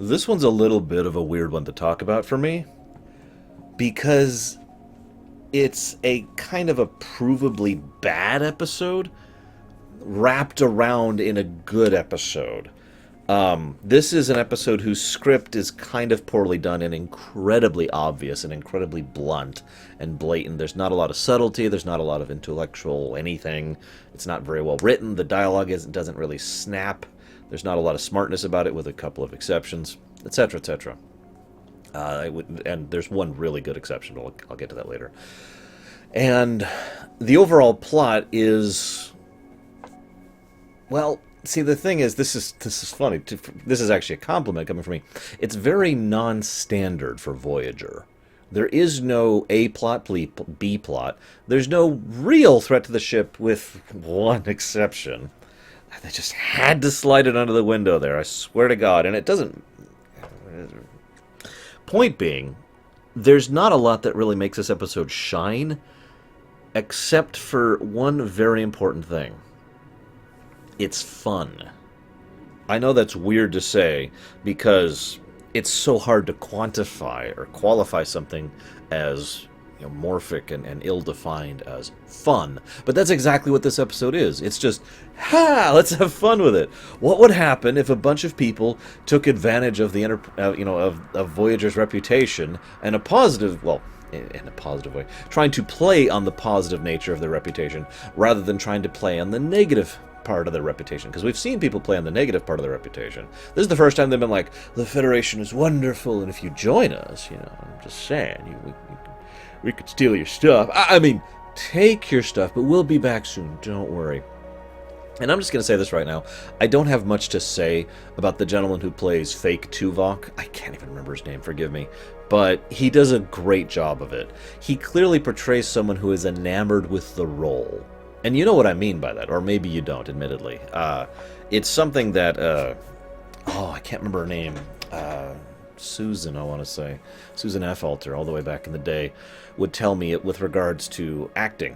This one's a little bit of a weird one to talk about for me because it's a kind of a provably bad episode wrapped around in a good episode. This is an episode whose script is kind of poorly done and incredibly obvious and incredibly blunt and blatant. There's not a lot of subtlety. There's not a lot of intellectual anything. It's not very well written. The dialogue doesn't really snap. There's not a lot of smartness about it, with a couple of exceptions, etc., etc. And there's one really good exception. I'll get to that later. And the overall plot is, well, see, the thing is, this is funny. This is actually a compliment coming from me. It's very non-standard for Voyager. There is no A plot, B plot. There's no real threat to the ship, with one exception. They just had to slide it under the window there, I swear to God. And it doesn't... Point being, there's not a lot that really makes this episode shine, except for one very important thing. It's fun. I know that's weird to say, because it's so hard to quantify or qualify something as morphic and ill-defined as fun. But that's exactly what this episode is. It's just, let's have fun with it. What would happen if a bunch of people took advantage of the of Voyager's reputation and in a positive way, trying to play on the positive nature of their reputation rather than trying to play on the negative part of their reputation? Because we've seen people play on the negative part of their reputation. This is the first time they've been like, the Federation is wonderful, and if you join us, I'm just saying, we could steal your stuff. I mean, take your stuff, but we'll be back soon. Don't worry. And I'm just going to say this right now. I don't have much to say about the gentleman who plays Fake Tuvok. I can't even remember his name, forgive me. But he does a great job of it. He clearly portrays someone who is enamored with the role. And you know what I mean by that, or maybe you don't, admittedly. It's something that, I can't remember her name. Susan, I want to say. Susan F. Alter, all the way back in the day, would tell me it with regards to acting.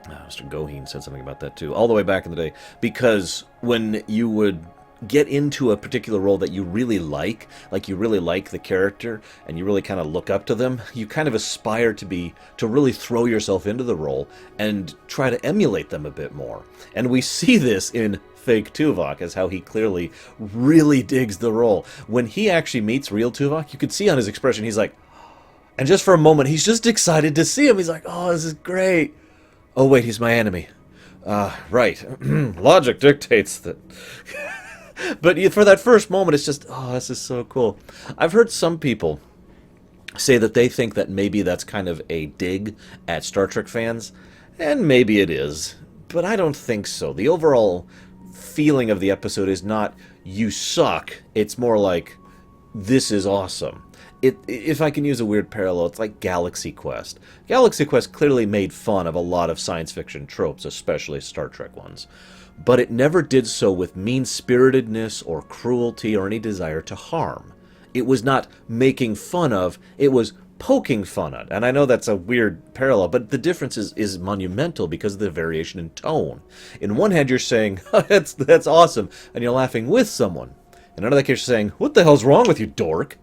Mr. Goheen said something about that too, all the way back in the day. Because when you would get into a particular role that you really like you really like the character, and you really kind of look up to them, you kind of aspire to really throw yourself into the role and try to emulate them a bit more. And we see this in Fake Tuvok, as how he clearly really digs the role. When he actually meets real Tuvok, you could see on his expression, he's like, and just for a moment, he's just excited to see him. He's like, oh, this is great. Oh, wait, he's my enemy. Right. Logic dictates that. But for that first moment, it's just, oh, this is so cool. I've heard some people say that they think that maybe that's kind of a dig at Star Trek fans, and maybe it is, but I don't think so. The overall feeling of the episode is not, you suck, it's more like, this is awesome. If I can use a weird parallel, it's like Galaxy Quest. Galaxy Quest clearly made fun of a lot of science fiction tropes, especially Star Trek ones. But it never did so with mean-spiritedness or cruelty or any desire to harm. It was not making fun of, it was poking fun at. And I know that's a weird parallel, but the difference is monumental because of the variation in tone. In one hand, you're saying, that's awesome, and you're laughing with someone. In another case, you're saying, what the hell's wrong with you, dork?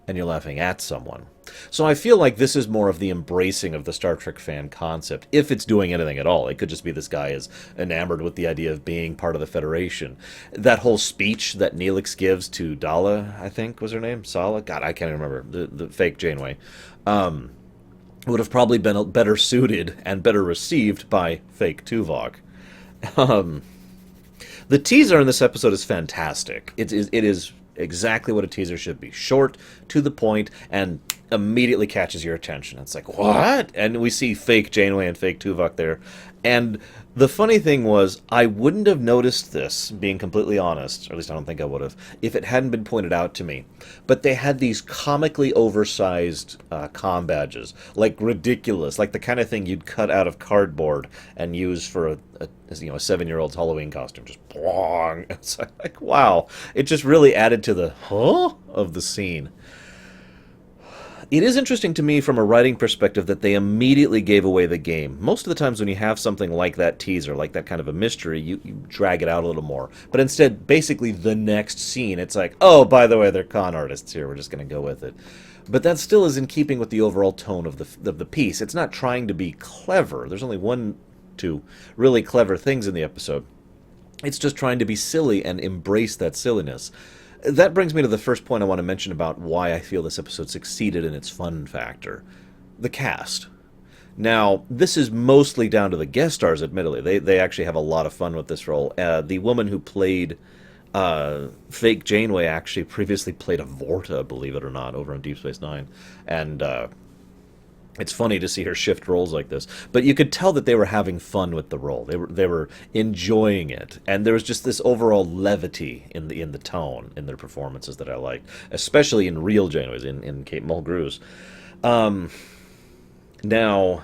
And you're laughing at someone. So I feel like this is more of the embracing of the Star Trek fan concept, if it's doing anything at all. It could just be this guy is enamored with the idea of being part of the Federation. That whole speech that Neelix gives to Dala, I think was her name, Sala? God, I can't even remember. The fake Janeway. Would have probably been better suited and better received by Fake Tuvok. The teaser in this episode is fantastic. It is exactly what a teaser should be. Short, to the point, and immediately catches your attention. It's like, what? And we see Fake Janeway and Fake Tuvok there. And the funny thing was, I wouldn't have noticed this, being completely honest, or at least I don't think I would have, if it hadn't been pointed out to me. But they had these comically oversized comm badges, like ridiculous, like the kind of thing you'd cut out of cardboard and use for a 7-year-old's Halloween costume. Just bong. It's like, wow. It just really added to the of the scene. It is interesting to me from a writing perspective that they immediately gave away the game. Most of the times when you have something like that teaser, like that kind of a mystery, you drag it out a little more. But instead, basically the next scene, it's like, oh, by the way, they're con artists here. We're just going to go with it. But that still is in keeping with the overall tone of the piece. It's not trying to be clever. There's only two really clever things in the episode. It's just trying to be silly and embrace that silliness. That brings me to the first point I want to mention about why I feel this episode succeeded in its fun factor. The cast. Now, this is mostly down to the guest stars, admittedly. They actually have a lot of fun with this role. The woman who played fake Janeway actually previously played a Vorta, believe it or not, over on Deep Space Nine. And it's funny to see her shift roles like this, but you could tell that they were having fun with the role. They were enjoying it, and there was just this overall levity in the tone in their performances that I liked, especially in real Janeways, in Kate Mulgrew's. Now,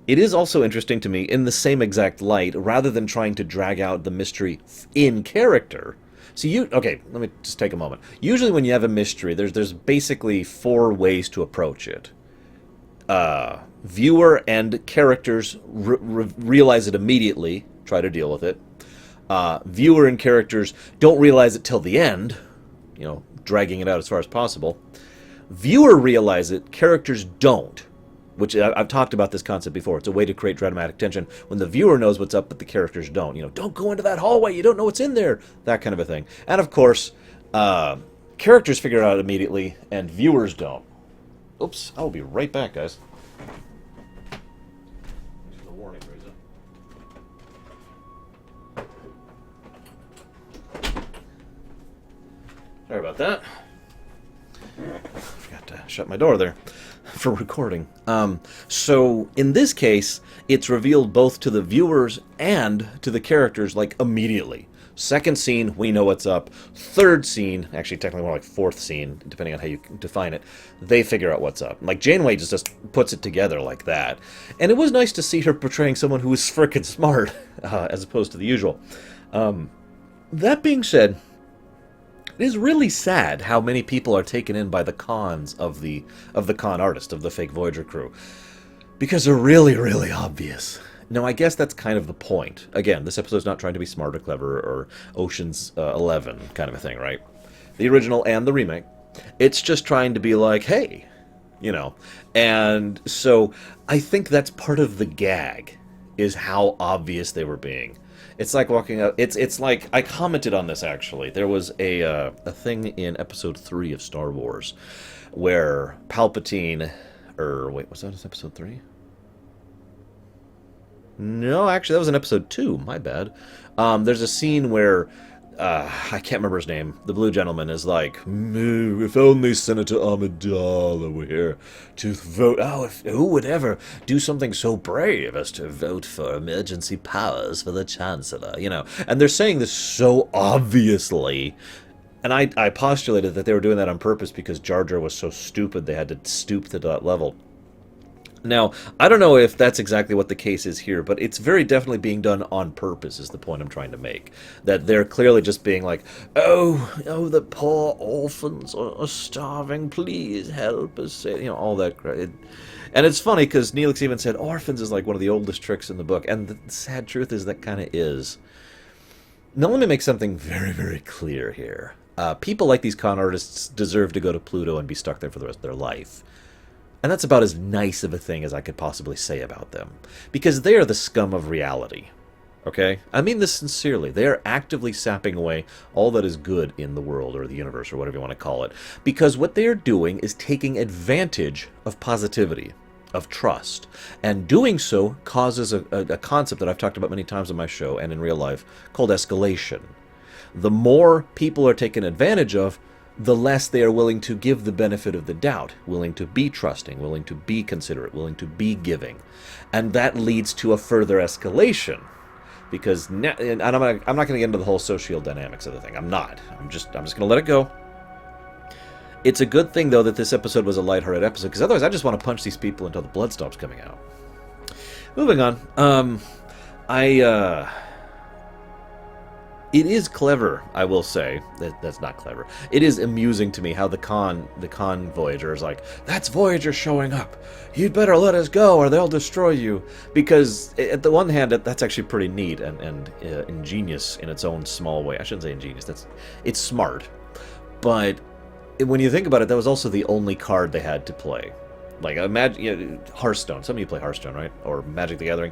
it is also interesting to me, in the same exact light, rather than trying to drag out the mystery in character. So okay, let me just take a moment. Usually when you have a mystery, there's basically 4 ways to approach it. Viewer and characters realize it immediately, try to deal with it. Viewer and characters don't realize it till the end, dragging it out as far as possible. Viewer realize it, characters don't, which I've talked about this concept before. It's a way to create dramatic tension when the viewer knows what's up, but the characters don't. Don't go into that hallway, you don't know what's in there, that kind of a thing. And of course, characters figure it out immediately, and viewers don't. Oops, I'll be right back, guys. The warning Sorry about that. Forgot to shut my door there for recording. So in this case, it's revealed both to the viewers and to the characters, like, immediately. Second scene, we know what's up. Third scene, actually technically more like fourth scene, depending on how you define it, they figure out what's up. Like, Janeway just puts it together like that. And it was nice to see her portraying someone who was frickin' smart, as opposed to the usual. That being said, it is really sad how many people are taken in by the cons of the con artist, of the fake Voyager crew. Because they're really, really obvious. Now, I guess that's kind of the point. Again, this episode's not trying to be smart or clever or Ocean's 11 kind of a thing, right? The original and the remake. It's just trying to be like, hey, And so I think that's part of the gag, is how obvious they were being. It's like walking out. It's like, I commented on this, actually. There was a thing in episode 3 of Star Wars where Palpatine, wait, was that episode 3? No, actually, that was in episode 2. My bad. There's a scene where, I can't remember his name. The blue gentleman is like, if only Senator Amidala were here to vote. Oh, who would ever do something so brave as to vote for emergency powers for the Chancellor, And they're saying this so obviously. And I postulated that they were doing that on purpose because Jar Jar was so stupid they had to stoop to that level. Now, I don't know if that's exactly what the case is here, but it's very definitely being done on purpose, is the point I'm trying to make. That they're clearly just being like, oh, the poor orphans are starving, please help us, all that crap. And it's funny, because Neelix even said orphans is like one of the oldest tricks in the book, and the sad truth is that kind of is. Now, let me make something very, very clear here. People like these con artists deserve to go to Pluto and be stuck there for the rest of their life. And that's about as nice of a thing as I could possibly say about them. Because they are the scum of reality. Okay? I mean this sincerely. They are actively sapping away all that is good in the world, or the universe, or whatever you want to call it. Because what they are doing is taking advantage of positivity, of trust. And doing so causes a concept that I've talked about many times on my show and in real life, called escalation. The more people are taken advantage of, the less they are willing to give the benefit of the doubt, willing to be trusting, willing to be considerate, willing to be giving. And that leads to a further escalation. Because, and I'm not going to get into the whole social dynamics of the thing. I'm not. I'm just going to let it go. It's a good thing, though, that this episode was a lighthearted episode, because otherwise I just want to punch these people until the blood stops coming out. Moving on. It is clever, I will say. That's not clever. It is amusing to me how the con Voyager is like, that's Voyager showing up. You'd better let us go or they'll destroy you. Because at the one hand, that's actually pretty neat and ingenious in its own small way. I shouldn't say ingenious. It's smart. But when you think about it, that was also the only card they had to play. Like, imagine Hearthstone. Some of you play Hearthstone, right? Or Magic the Gathering.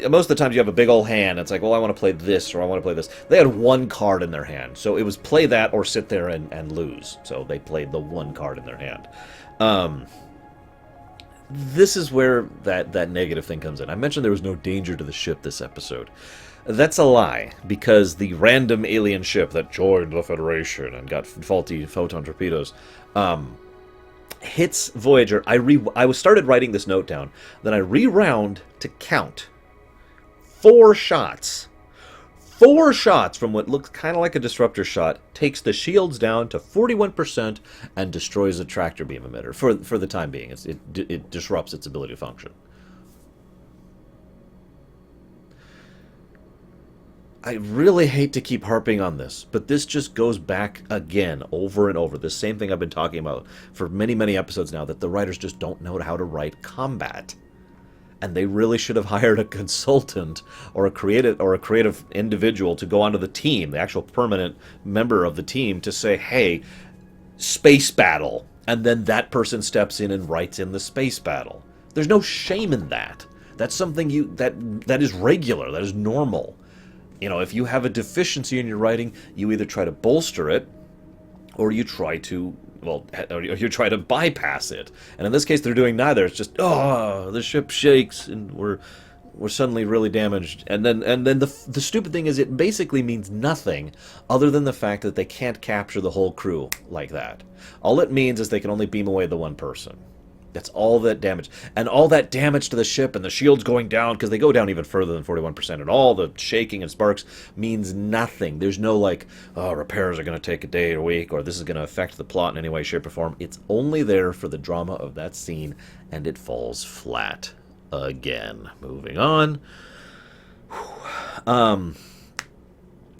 Most of the times you have a big old hand. It's like, well, I want to play this or I want to play this. They had one card in their hand. So it was play that or sit there and lose. So they played the one card in their hand. This is where that negative thing comes in. I mentioned there was no danger to the ship this episode. That's a lie, because the random alien ship that joined the Federation and got faulty photon torpedoes hits Voyager. I started writing this note down, then I re-round to count 4 shots. 4 shots from what looks kind of like a disruptor shot takes the shields down to 41% and destroys the tractor beam emitter for the time being. It disrupts its ability to function. I really hate to keep harping on this, but this just goes back again over and over. The same thing I've been talking about for many, many episodes now, that the writers just don't know how to write combat. And they really should have hired a consultant or a creative individual to go onto the team, the actual permanent member of the team, to say, hey, space battle. And then that person steps in and writes in the space battle. There's no shame in that. That's something that is regular, that is normal. You know, if you have a deficiency in your writing, you either try to bolster it, or you try to, or you try to bypass it. And in this case, they're doing neither. It's just, oh, the ship shakes, and we're suddenly really damaged. And then the stupid thing is, it basically means nothing other than the fact that they can't capture the whole crew like that. All it means is they can only beam away the one person. That's all that damage. And all that damage to the ship and the shields going down, because they go down even further than 41%, and all the shaking and sparks means nothing. There's no like, oh, repairs are going to take a day or a week, or this is going to affect the plot in any way, shape, or form. It's only there for the drama of that scene, and it falls flat again. Moving on.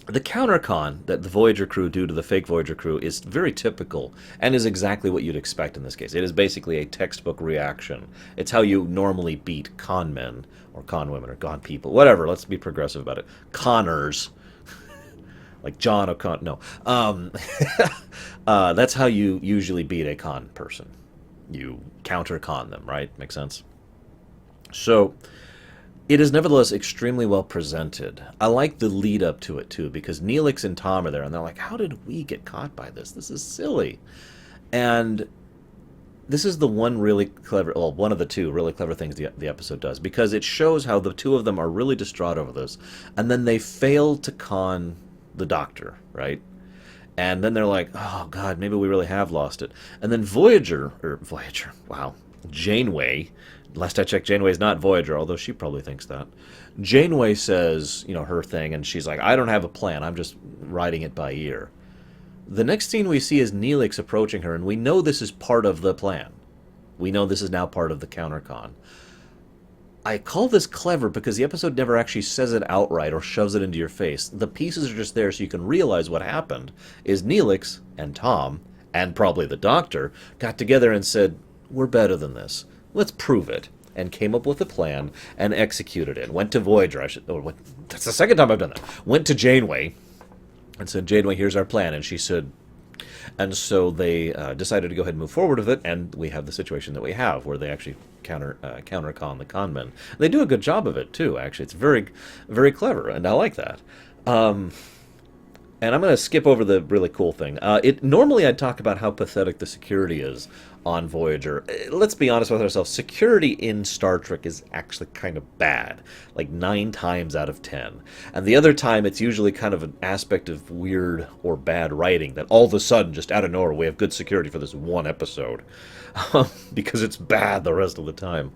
The countercon that the Voyager crew do to the fake Voyager crew is very typical and is exactly what you'd expect in this case. It is basically a textbook reaction. It's how you normally beat con men or con women or con people, whatever. Let's be progressive about it. Connors, like John O'Connor. No, that's how you usually beat a con person. You counter con them, right? Makes sense. So it is nevertheless extremely well presented. I like the lead up to it too, because Neelix and Tom are there, and they're like, how did we get caught by this? This is silly. And this is the one really clever, well, one of the two really clever things the episode does, because it shows how the two of them are really distraught over this, and then they fail to con the Doctor, right? And then they're like, oh god, maybe we really have lost it. And then Voyager, wow, Janeway, last I checked, Janeway's not Voyager, although she probably thinks that. Janeway says, her thing, and she's like, I don't have a plan, I'm just riding it by ear. The next scene we see is Neelix approaching her, and we know this is part of the plan. We know this is now part of the countercon. I call this clever because the episode never actually says it outright or shoves it into your face. The pieces are just there so you can realize what happened is Neelix and Tom, and probably the Doctor, got together and said, we're better than this. Let's prove it. And came up with a plan and executed it. Went to Voyager. That's the second time I've done that. Went to Janeway and said, Janeway, here's our plan. And she said, and so they decided to go ahead and move forward with it. And we have the situation that we have, where they actually counter-con the con men. They do a good job of it, too, actually. It's very, very clever, and I like that. And I'm going to skip over the really cool thing. Normally I'd talk about how pathetic the security is on Voyager. Let's be honest with ourselves. Security in Star Trek is actually kind of bad. Like 9 times out of 10. And the other time it's usually kind of an aspect of weird or bad writing that all of a sudden, just out of nowhere, we have good security for this one episode. Because it's bad the rest of the time.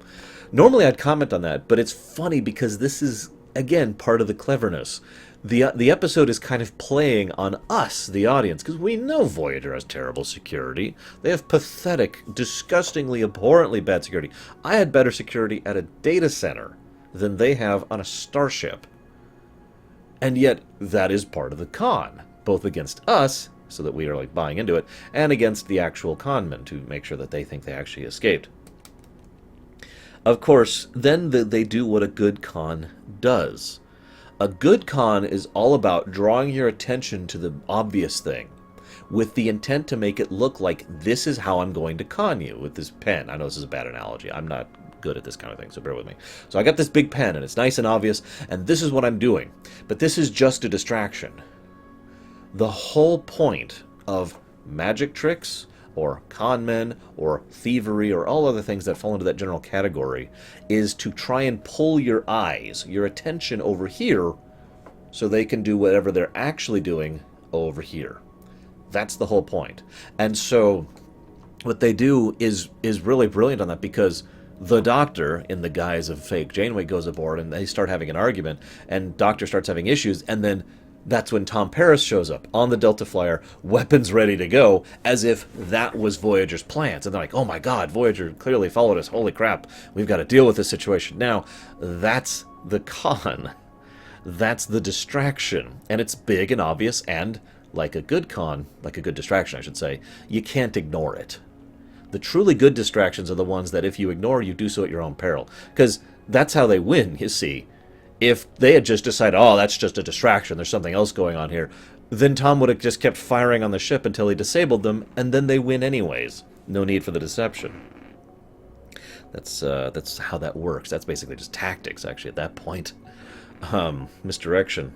Normally I'd comment on that, but it's funny because this is, again, part of the cleverness. The episode is kind of playing on us, the audience, because we know Voyager has terrible security. They have pathetic, disgustingly, abhorrently bad security. I had better security at a data center than they have on a starship. And yet, that is part of the con, both against us, so that we are like buying into it, and against the actual conmen to make sure that they think they actually escaped. Of course, then they do what a good con does. A good con is all about drawing your attention to the obvious thing, with the intent to make it look like this is how I'm going to con you with this pen. I know this is a bad analogy. I'm not good at this kind of thing, so bear with me. So I got this big pen, and it's nice and obvious, and this is what I'm doing. But this is just a distraction. The whole point of magic tricks, or con men, or thievery, or all other things that fall into that general category, is to try and pull your eyes, your attention over here, so they can do whatever they're actually doing over here. That's the whole point. And so what they do is really brilliant on that, because the Doctor, in the guise of fake Janeway, goes aboard and they start having an argument, and Doctor starts having issues, and then that's when Tom Paris shows up on the Delta Flyer, weapons ready to go, as if that was Voyager's plans. And they're like, oh my god, Voyager clearly followed us, holy crap, we've got to deal with this situation now. That's the con. That's the distraction. And it's big and obvious, and like a good con, like a good distraction I should say, you can't ignore it. The truly good distractions are the ones that if you ignore, you do so at your own peril. Because that's how they win, you see. If they had just decided, oh, that's just a distraction, there's something else going on here, then Tom would have just kept firing on the ship until he disabled them, and then they win anyways. No need for the deception. That's how that works. That's basically just tactics, actually, at that point. Misdirection.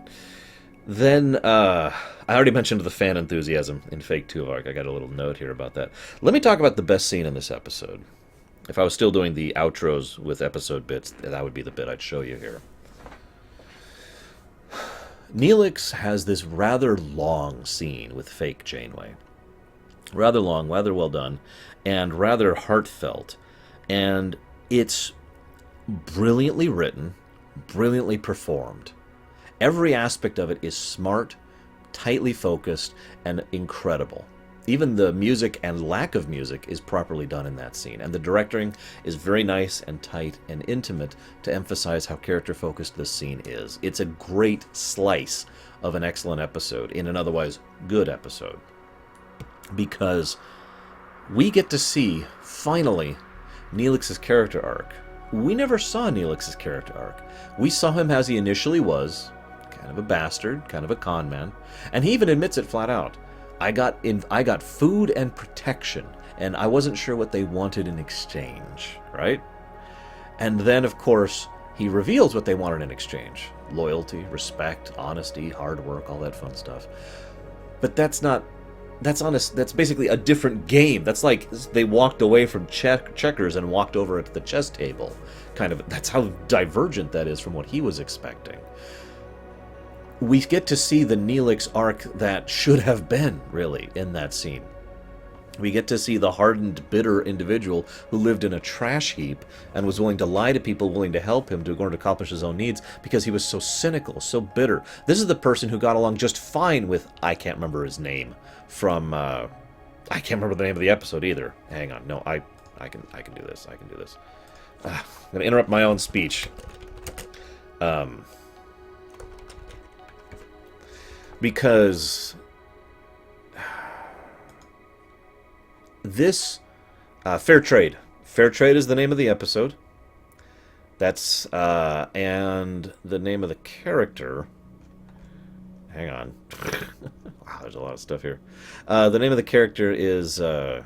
Then, I already mentioned the fan enthusiasm in Fake Tuvok. I got a little note here about that. Let me talk about the best scene in this episode. If I was still doing the outros with episode bits, that would be the bit I'd show you here. Neelix has this rather long scene with fake Janeway. Rather long, rather well done, and rather heartfelt. And it's brilliantly written, brilliantly performed. Every aspect of it is smart, tightly focused, and incredible. Even the music and lack of music is properly done in that scene, and the directing is very nice and tight and intimate to emphasize how character-focused this scene is. It's a great slice of an excellent episode in an otherwise good episode, because we get to see, finally, Neelix's character arc. We never saw Neelix's character arc. We saw him as he initially was, kind of a bastard, kind of a con man, and he even admits it flat out. I got food and protection, and I wasn't sure what they wanted in exchange, right? And then, of course, he reveals what they wanted in exchange. Loyalty, respect, honesty, hard work, all that fun stuff. But that's basically a different game. That's like they walked away from checkers and walked over to the chess table. That's how divergent that is from what he was expecting. We get to see the Neelix arc that should have been, really, in that scene. We get to see the hardened, bitter individual who lived in a trash heap and was willing to lie to people willing to help him in order to accomplish his own needs because he was so cynical, so bitter. This is the person who got along just fine with, I can't remember his name, from, I can't remember the name of the episode either. Hang on, no, I can do this, I can do this. I'm going to interrupt my own speech. Because this Fair Trade. Fair Trade is the name of the episode. That's and the name of the character. Hang on. Wow, there's a lot of stuff here. The name of the character is this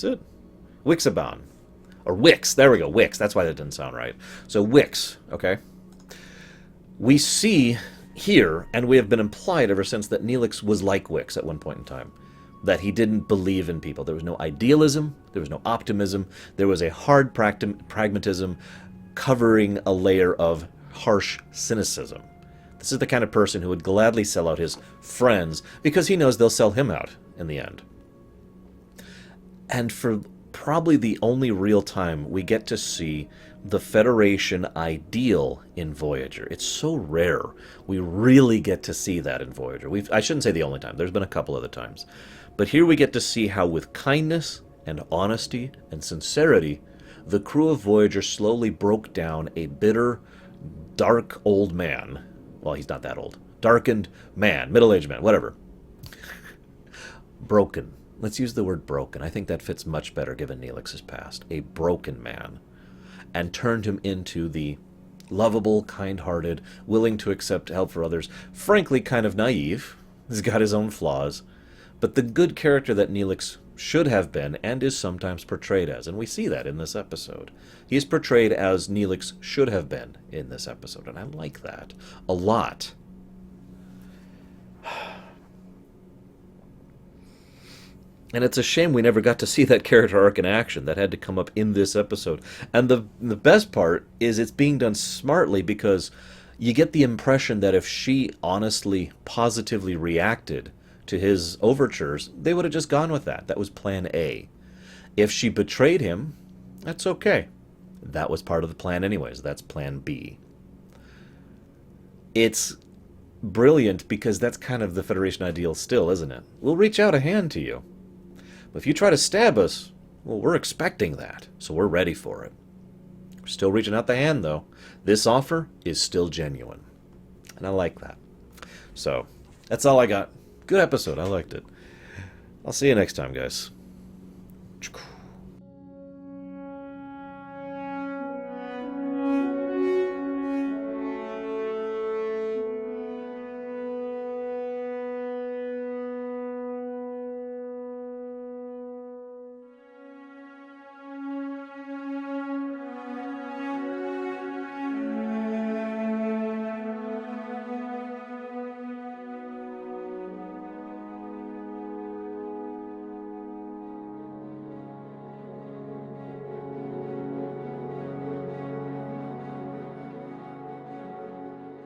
it? Wixaban. Or Wix. There we go. Wix. That's why that didn't sound right. So Wix, okay? We see here, and we have been implied ever since, that Neelix was like Wix at one point in time. That he didn't believe in people. There was no idealism, there was no optimism, there was a hard pragmatism covering a layer of harsh cynicism. This is the kind of person who would gladly sell out his friends because he knows they'll sell him out in the end. And for probably the only real time we get to see the Federation ideal in Voyager. It's so rare. We really get to see that in Voyager. I shouldn't say the only time. There's been a couple other times. But here we get to see how with kindness and honesty and sincerity, the crew of Voyager slowly broke down a bitter, dark old man. Well, he's not that old. Darkened man, middle-aged man, whatever. Broken. Let's use the word broken. I think that fits much better given Neelix's past. A broken man. And turned him into the lovable, kind-hearted, willing to accept help for others, frankly kind of naive. He's got his own flaws. But the good character that Neelix should have been and is sometimes portrayed as. And we see that in this episode. He is portrayed as Neelix should have been in this episode. And I like that a lot. And it's a shame we never got to see that character arc in action. That had to come up in this episode. And the best part is it's being done smartly, because you get the impression that if she honestly, positively reacted to his overtures, they would have just gone with that. That was plan A. If she betrayed him, that's okay. That was part of the plan anyways. That's plan B. It's brilliant because that's kind of the Federation ideal still, isn't it? We'll reach out a hand to you. But if you try to stab us, well, we're expecting that, so we're ready for it. We're still reaching out the hand, though. This offer is still genuine. And I like that. So, that's all I got. Good episode. I liked it. I'll see you next time, guys.